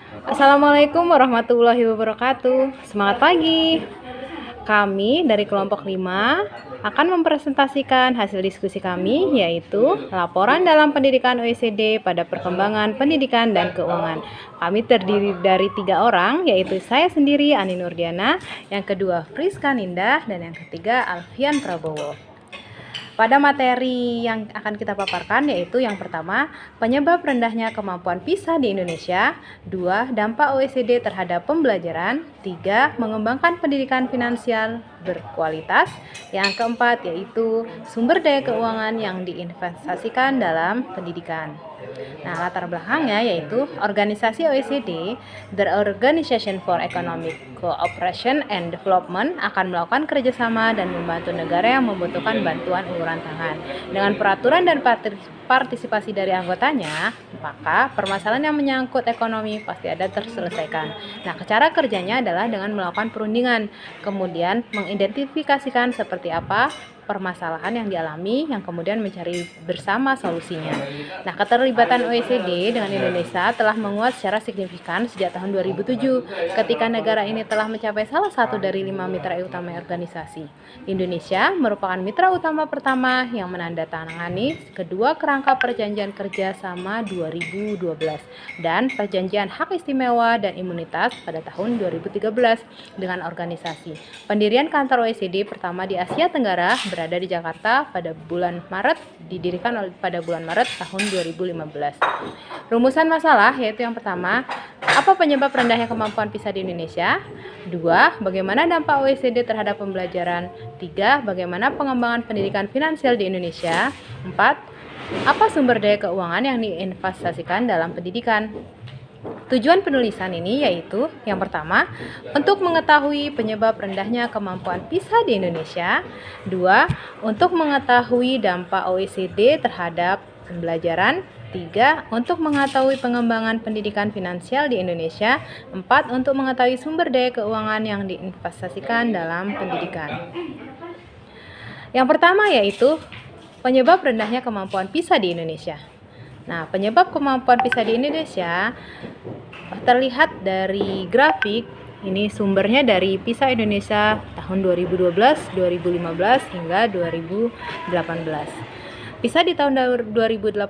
Assalamualaikum warahmatullahi wabarakatuh. Semangat pagi. Kami dari kelompok 5 akan mempresentasikan hasil diskusi kami, yaitu laporan dalam pendidikan OECD pada perkembangan pendidikan dan keuangan. Kami terdiri dari 3 orang, yaitu saya sendiri Ani Nurdiana, yang kedua Friska Nindah, dan yang ketiga Alfian Prabowo. Pada materi yang akan kita paparkan yaitu yang pertama, penyebab rendahnya kemampuan PISA di Indonesia, 2, dampak OECD terhadap pembelajaran, 3, mengembangkan pendidikan finansial berkualitas, yang keempat yaitu sumber daya keuangan yang diinvestasikan dalam pendidikan. Nah, latar belakangnya yaitu organisasi OECD, the Organization for Economic Cooperation and Development, akan melakukan kerjasama dan membantu negara yang membutuhkan bantuan uluran tangan. Dengan peraturan dan partisipasi dari anggotanya, maka permasalahan yang menyangkut ekonomi pasti ada terselesaikan. Nah, cara kerjanya adalah dengan melakukan perundingan, kemudian mengidentifikasikan seperti apa permasalahan yang dialami, yang kemudian mencari bersama solusinya. Nah, keterlibatan OECD dengan Indonesia telah menguat secara signifikan sejak tahun 2007 ketika negara ini telah mencapai salah satu dari 5 mitra utama organisasi. Indonesia merupakan mitra utama pertama yang menandatangani kedua kerangka perjanjian kerja sama 2012 dan perjanjian hak istimewa dan imunitas pada tahun 2013 dengan organisasi. Pendirian kantor OECD pertama di Asia Tenggara berada di Jakarta pada bulan Maret, didirikan pada bulan Maret tahun 2015. Rumusan masalah yaitu yang pertama, apa penyebab rendahnya kemampuan PISA di Indonesia? 2, bagaimana dampak OECD terhadap pembelajaran? 3, bagaimana pengembangan pendidikan finansial di Indonesia? 4, apa sumber daya keuangan yang diinvestasikan dalam pendidikan? Tujuan penulisan ini yaitu yang pertama, untuk mengetahui penyebab rendahnya kemampuan PISA di Indonesia. 2, untuk mengetahui dampak OECD terhadap pembelajaran. 3, untuk mengetahui pengembangan pendidikan finansial di Indonesia. 4, untuk mengetahui sumber daya keuangan yang diinvestasikan dalam pendidikan. Yang pertama yaitu penyebab rendahnya kemampuan PISA di Indonesia. Nah, penyebab kemampuan PISA di Indonesia terlihat dari grafik. Ini sumbernya dari PISA Indonesia tahun 2012, 2015 hingga 2018. PISA di tahun 2018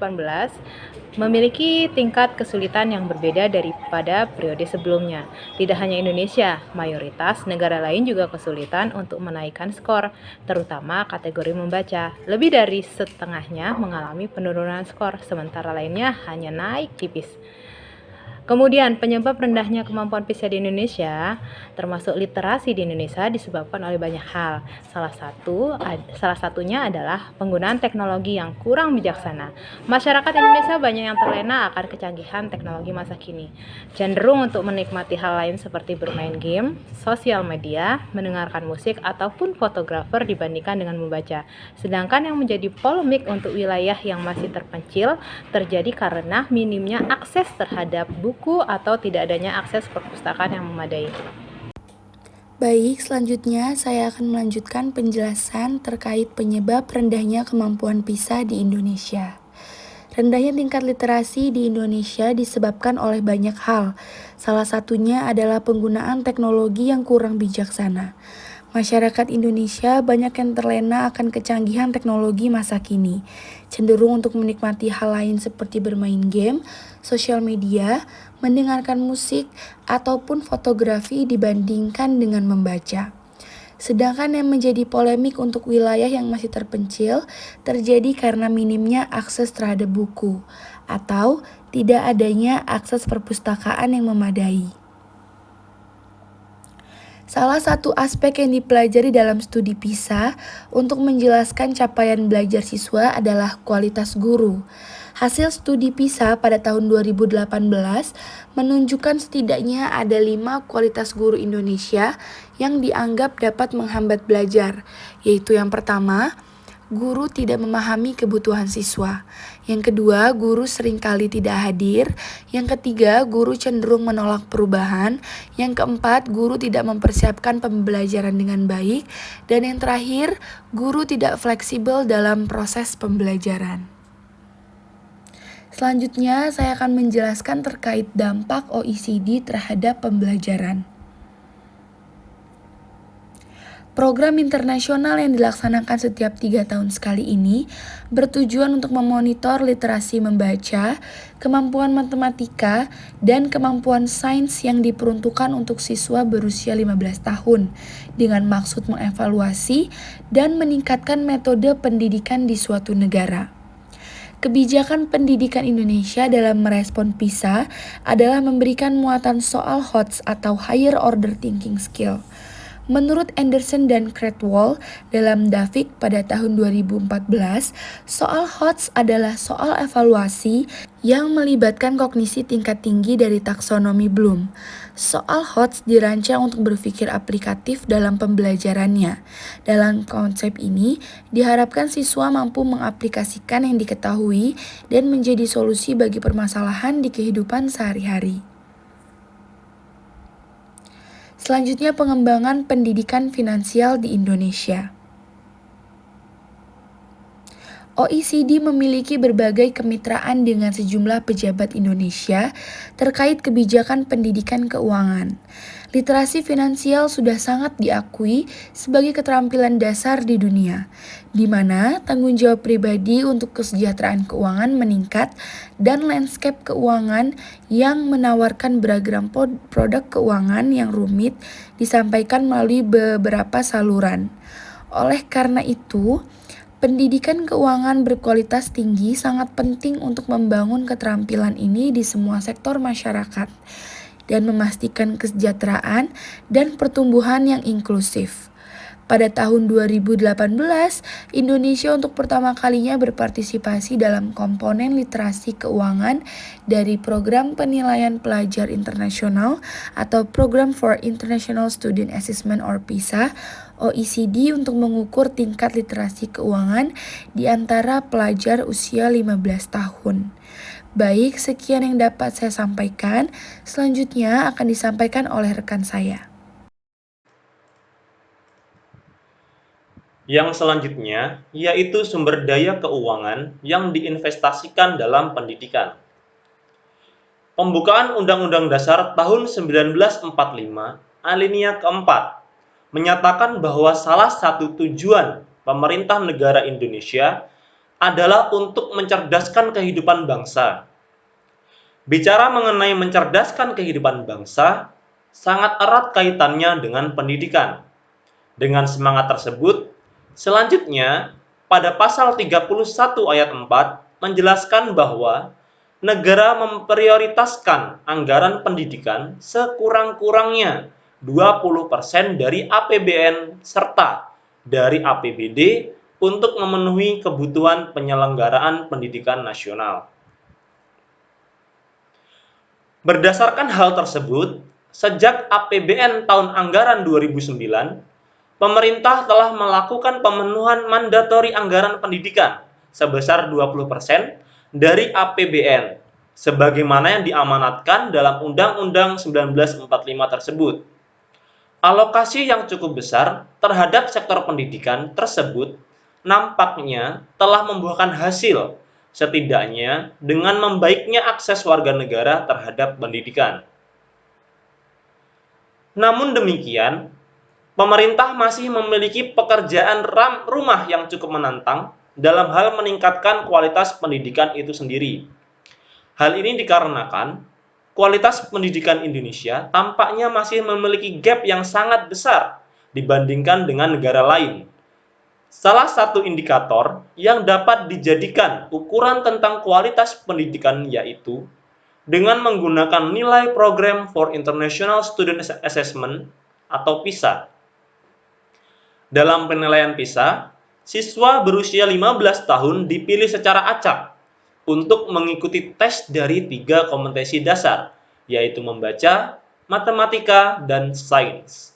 memiliki tingkat kesulitan yang berbeda daripada periode sebelumnya. Tidak hanya Indonesia, mayoritas negara lain juga kesulitan untuk menaikkan skor, terutama kategori membaca. Lebih dari setengahnya mengalami penurunan skor, sementara lainnya hanya naik tipis. Kemudian penyebab rendahnya kemampuan PISA di Indonesia, termasuk literasi di Indonesia, disebabkan oleh banyak hal. Salah satunya adalah penggunaan teknologi yang kurang bijaksana. Masyarakat Indonesia banyak yang terlena akan kecanggihan teknologi masa kini, cenderung untuk menikmati hal lain seperti bermain game, sosial media, mendengarkan musik, ataupun fotografer dibandingkan dengan membaca. Sedangkan yang menjadi polemik untuk wilayah yang masih terpencil terjadi karena minimnya akses terhadap buku atau tidak adanya akses perpustakaan yang memadai. Baik, selanjutnya saya akan melanjutkan penjelasan terkait penyebab rendahnya kemampuan PISA di Indonesia. Rendahnya tingkat literasi di Indonesia disebabkan oleh banyak hal. Salah satunya adalah penggunaan teknologi yang kurang bijaksana. Masyarakat Indonesia banyak yang terlena akan kecanggihan teknologi masa kini, cenderung untuk menikmati hal lain seperti bermain game, sosial media, mendengarkan musik, ataupun fotografi dibandingkan dengan membaca. Sedangkan yang menjadi polemik untuk wilayah yang masih terpencil terjadi karena minimnya akses terhadap buku atau tidak adanya akses perpustakaan yang memadai. Salah satu aspek yang dipelajari dalam studi PISA untuk menjelaskan capaian belajar siswa adalah kualitas guru. Hasil studi PISA pada tahun 2018 menunjukkan setidaknya ada 5 kualitas guru Indonesia yang dianggap dapat menghambat belajar, yaitu yang pertama, guru tidak memahami kebutuhan siswa. Yang kedua, guru seringkali tidak hadir. Yang ketiga, guru cenderung menolak perubahan. Yang keempat, guru tidak mempersiapkan pembelajaran dengan baik. Dan yang terakhir, guru tidak fleksibel dalam proses pembelajaran. Selanjutnya, saya akan menjelaskan terkait dampak OECD terhadap pembelajaran. Program internasional yang dilaksanakan setiap 3 tahun sekali ini bertujuan untuk memonitor literasi membaca, kemampuan matematika, dan kemampuan sains yang diperuntukkan untuk siswa berusia 15 tahun dengan maksud mengevaluasi dan meningkatkan metode pendidikan di suatu negara. Kebijakan pendidikan Indonesia dalam merespon PISA adalah memberikan muatan soal HOTS atau Higher Order Thinking Skill. Menurut Anderson dan Cradwell dalam Davik pada tahun 2014, soal HOTS adalah soal evaluasi yang melibatkan kognisi tingkat tinggi dari taksonomi Bloom. Soal HOTS dirancang untuk berpikir aplikatif dalam pembelajarannya. Dalam konsep ini, diharapkan siswa mampu mengaplikasikan yang diketahui dan menjadi solusi bagi permasalahan di kehidupan sehari-hari. Selanjutnya, pengembangan pendidikan finansial di Indonesia. OECD memiliki berbagai kemitraan dengan sejumlah pejabat Indonesia terkait kebijakan pendidikan keuangan. Literasi finansial sudah sangat diakui sebagai keterampilan dasar di dunia, di mana tanggung jawab pribadi untuk kesejahteraan keuangan meningkat dan landscape keuangan yang menawarkan beragam produk keuangan yang rumit disampaikan melalui beberapa saluran. Oleh karena itu, pendidikan keuangan berkualitas tinggi sangat penting untuk membangun keterampilan ini di semua sektor masyarakat dan memastikan kesejahteraan dan pertumbuhan yang inklusif. Pada tahun 2018, Indonesia untuk pertama kalinya berpartisipasi dalam komponen literasi keuangan dari Program Penilaian Pelajar Internasional atau Program for International Student Assessment or PISA OECD untuk mengukur tingkat literasi keuangan di antara pelajar usia 15 tahun. Baik, sekian yang dapat saya sampaikan. Selanjutnya akan disampaikan oleh rekan saya. Yang selanjutnya yaitu sumber daya keuangan yang diinvestasikan dalam pendidikan. Pembukaan Undang-Undang Dasar tahun 1945, alinea keempat, menyatakan bahwa salah satu tujuan pemerintah negara Indonesia adalah untuk mencerdaskan kehidupan bangsa. Bicara mengenai mencerdaskan kehidupan bangsa, sangat erat kaitannya dengan pendidikan. Dengan semangat tersebut, selanjutnya pada pasal 31 ayat 4 menjelaskan bahwa negara memprioritaskan anggaran pendidikan sekurang-kurangnya 20% dari APBN serta dari APBD untuk memenuhi kebutuhan penyelenggaraan pendidikan nasional. Berdasarkan hal tersebut, sejak APBN tahun anggaran 2009, pemerintah telah melakukan pemenuhan mandatori anggaran pendidikan sebesar 20% dari APBN, sebagaimana yang diamanatkan dalam Undang-Undang 1945 tersebut. Alokasi yang cukup besar terhadap sektor pendidikan tersebut nampaknya telah membuahkan hasil, setidaknya dengan membaiknya akses warga negara terhadap pendidikan. Namun demikian, pemerintah masih memiliki pekerjaan rumah yang cukup menantang dalam hal meningkatkan kualitas pendidikan itu sendiri. Hal ini dikarenakan kualitas pendidikan Indonesia tampaknya masih memiliki gap yang sangat besar dibandingkan dengan negara lain. Salah satu indikator yang dapat dijadikan ukuran tentang kualitas pendidikan yaitu dengan menggunakan nilai Program for International Student Assessment atau PISA. Dalam penilaian PISA, siswa berusia 15 tahun dipilih secara acak untuk mengikuti tes dari 3 kompetensi dasar, yaitu membaca, matematika, dan sains.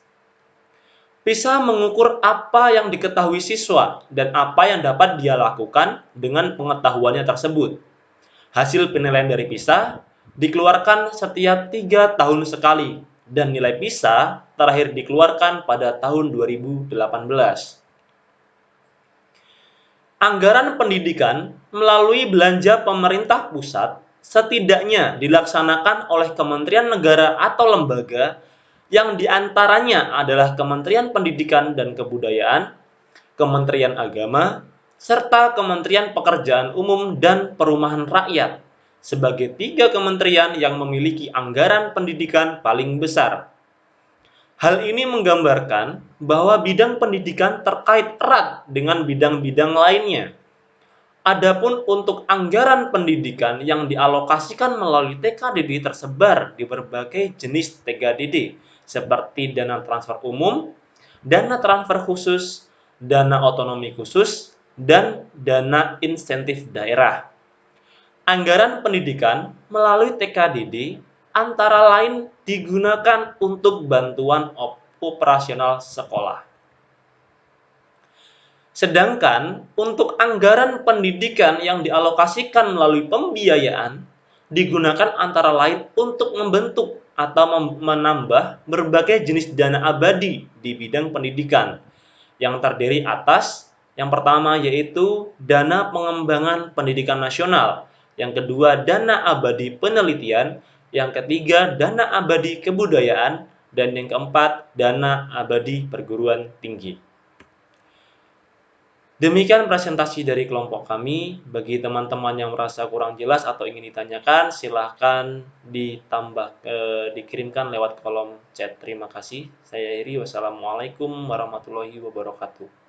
PISA mengukur apa yang diketahui siswa dan apa yang dapat dia lakukan dengan pengetahuannya tersebut. Hasil penilaian dari PISA dikeluarkan setiap 3 tahun sekali, dan nilai PISA terakhir dikeluarkan pada tahun 2018. Anggaran pendidikan melalui belanja pemerintah pusat setidaknya dilaksanakan oleh kementerian negara atau lembaga yang diantaranya adalah Kementerian Pendidikan dan Kebudayaan, Kementerian Agama, serta Kementerian Pekerjaan Umum dan Perumahan Rakyat sebagai 3 kementerian yang memiliki anggaran pendidikan paling besar. Hal ini menggambarkan bahwa bidang pendidikan terkait erat dengan bidang-bidang lainnya. Adapun untuk anggaran pendidikan yang dialokasikan melalui TKDD tersebar di berbagai jenis TKDD, seperti dana transfer umum, dana transfer khusus, dana otonomi khusus, dan dana insentif daerah. Anggaran pendidikan melalui TKDD antara lain digunakan untuk bantuan operasional sekolah. Sedangkan untuk anggaran pendidikan yang dialokasikan melalui pembiayaan digunakan antara lain untuk membentuk atau menambah berbagai jenis dana abadi di bidang pendidikan yang terdiri atas yang pertama yaitu dana pengembangan pendidikan nasional, yang kedua dana abadi penelitian, yang ketiga dana abadi kebudayaan, dan yang keempat dana abadi perguruan tinggi. Demikian presentasi dari kelompok kami. Bagi teman-teman yang merasa kurang jelas atau ingin ditanyakan, silahkan dikirimkan lewat kolom chat. Terima kasih. Saya Iri. Wassalamualaikum warahmatullahi wabarakatuh.